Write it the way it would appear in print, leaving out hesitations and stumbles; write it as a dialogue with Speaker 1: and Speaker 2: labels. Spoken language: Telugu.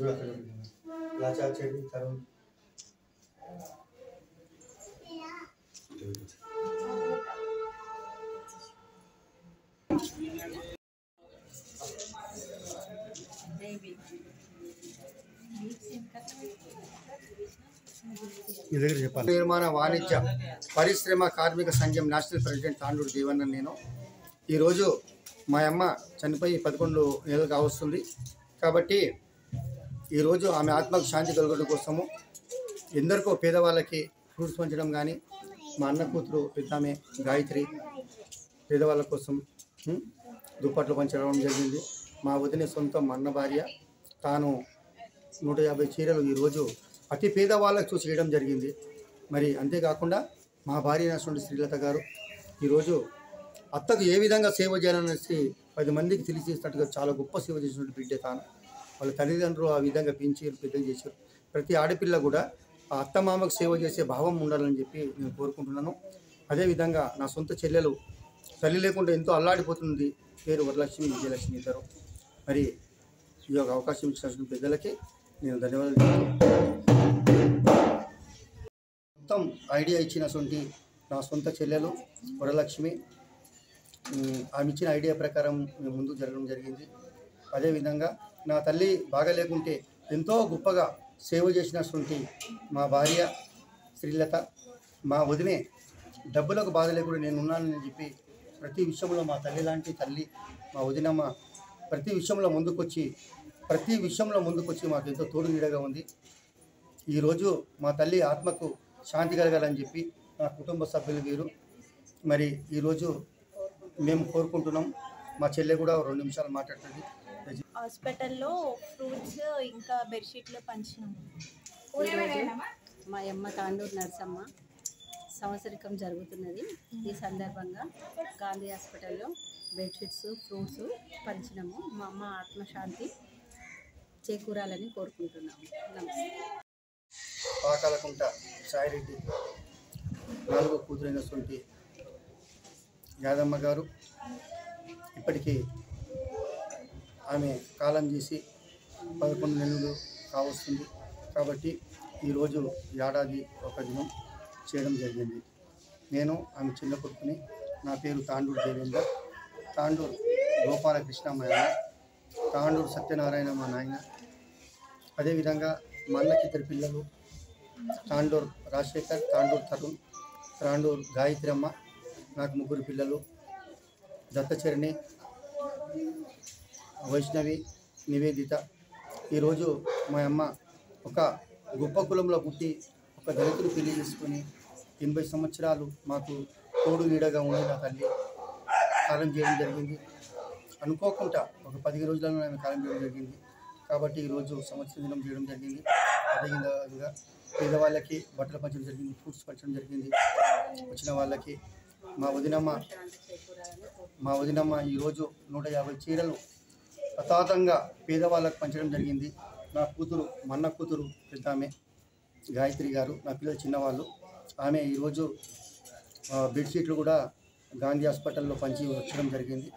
Speaker 1: लाचार चेड़ी तरुण निर्माण वाणिज्य परिश्रम कार्मिक संघం నేషనల్ ప్రెసిడెంట్ తాండూరు దేవన్న నేను ఈ రోజు మా అమ్మ చనిపోయి 11 నెలలు కావస్తుంది కాబట్టి ఈ రోజు ఆమె ఆత్మకు శాంతి కలగడం కోసము ఎందరికో పేదవాళ్ళకి ఫ్రూట్స్ పంచడం కానీ మా అన్న కూతురు పెద్దామె గాయత్రి పేదవాళ్ళ కోసం దుప్పట్లు పంచడం జరిగింది మా వదిన సొంతం మా అన్న భార్య తాను 150 చీరలు ఈ రోజు అతి పేదవాళ్ళకు చూసి చేయడం జరిగింది మరి అంతేకాకుండా మా భార్య అయినటువంటి శ్రీలత గారు ఈరోజు అత్తకు ఏ విధంగా సేవ చేయాలనేసి 10 మందికి తెలిసేసినట్టుగా చాలా గొప్ప సేవ చేసినటువంటి బిడ్డ తాను వాళ్ళ తల్లిదండ్రులు ఆ విధంగా పెంచారు పెద్దలు చేశారు ప్రతి ఆడపిల్ల కూడా ఆ అత్తమామకు సేవ చేసే భావం ఉండాలని చెప్పి నేను కోరుకుంటున్నాను అదేవిధంగా నా సొంత చెల్లెలు తల్లి లేకుండా ఎంతో అల్లాడిపోతుంది పేరు వరలక్ష్మి విజయలక్ష్మి ఇద్దరు మరి ఈ యొక్క అవకాశం ఇచ్చినటువంటి పెద్దలకి నేను ధన్యవాదాలు మొత్తం ఐడియా ఇచ్చినటువంటి నా సొంత చెల్లెలు వరలక్ష్మి ఆమె ఇచ్చిన ఐడియా ప్రకారం మేము ముందుకు జరగడం జరిగింది అదేవిధంగా నా తల్లి బాగా లేకుంటే ఎంతో గొప్పగా సేవ చేసినటువంటి మా భార్య శ్రీలత మా వదినే డబ్బులకు బాధ లేకుండా నేను ఉన్నానని చెప్పి ప్రతి విషయంలో మా తల్లి లాంటి తల్లి మా వదినమ్మ ప్రతి విషయంలో ముందుకొచ్చి మాకు ఎంతో తోడు నీడగా ఉంది ఈరోజు మా తల్లి ఆత్మకు శాంతి కలగాలని చెప్పి నా కుటుంబ సభ్యులు వీరు మరి ఈరోజు మేము కోరుకుంటున్నాం మా చెల్లె కూడా 2 నిమిషాలు మాట్లాడుతుంది
Speaker 2: హాస్పిటల్లో ఫ్రూట్స్ ఇంకా బెడ్షీట్లు పంచినాము
Speaker 3: మా అమ్మ తాండూరు నర్సమ్మ సంవత్సరికం జరుగుతున్నది ఈ సందర్భంగా గాంధీ హాస్పిటల్లో బెడ్షీట్స్ ఫ్రూట్స్ పంచినాము మా అమ్మ ఆత్మశాంతి చేకూరాలని కోరుకుంటున్నాము నమస్తే
Speaker 1: పాకాలకుంట సాయిరెడ్డి 4వ కూతురైనటువంటి యాదమ్మ గారు ఇప్పటికీ ఆమె కాలం చేసి 11 నెలలు కావస్తుంది కాబట్టి ఈరోజు ఏడాది ఒక దినం చేయడం జరిగింది నేను ఆమె చిన్న కొడుకుని నా పేరు తాండూరు దేవేంద్ర తాండూరు గోపాలకృష్ణ మా ఆయన తాండూరు సత్యనారాయణ మా నాయన అదేవిధంగా మా అన్నకి 2 పిల్లలు తాండూరు రాజశేఖర్ తాండూరు తరుణ్ తాండూరు గాయత్రి అమ్మ నాకు 3 పిల్లలు దత్తచరణి వైష్ణవి నివేదిత ఈరోజు మా అమ్మ ఒక గొప్ప కులంలో పుట్టి ఒక దళితులు పెళ్లి చేసుకొని 80 సంవత్సరాలు మాకు తోడు నీడగా ఉండి నా తల్లి కాలం చేయడం జరిగింది అనుకోకుండా ఒక 15 రోజులలో ఆమె కాలం చేయడం జరిగింది కాబట్టి ఈరోజు సంవత్సర దినం చేయడం జరిగింది అదేవిధంగా పేదవాళ్ళకి బట్టలు పంచడం జరిగింది ఫ్రూట్స్ పంచడం జరిగింది వచ్చిన వాళ్ళకి మా వదినమ్మ ఈరోజు 150 చీరలు ప్రతాతంగా పేదవాళ్ళకు పంచడం జరిగింది నా కూతురు మన్న కూతురు పెద్దామె గాయత్రి గారు నా పిల్లలు చిన్నవాళ్ళు ఆమె ఈరోజు బెడ్షీట్లు కూడా గాంధీ హాస్పిటల్లో పంచి వచ్చడం జరిగింది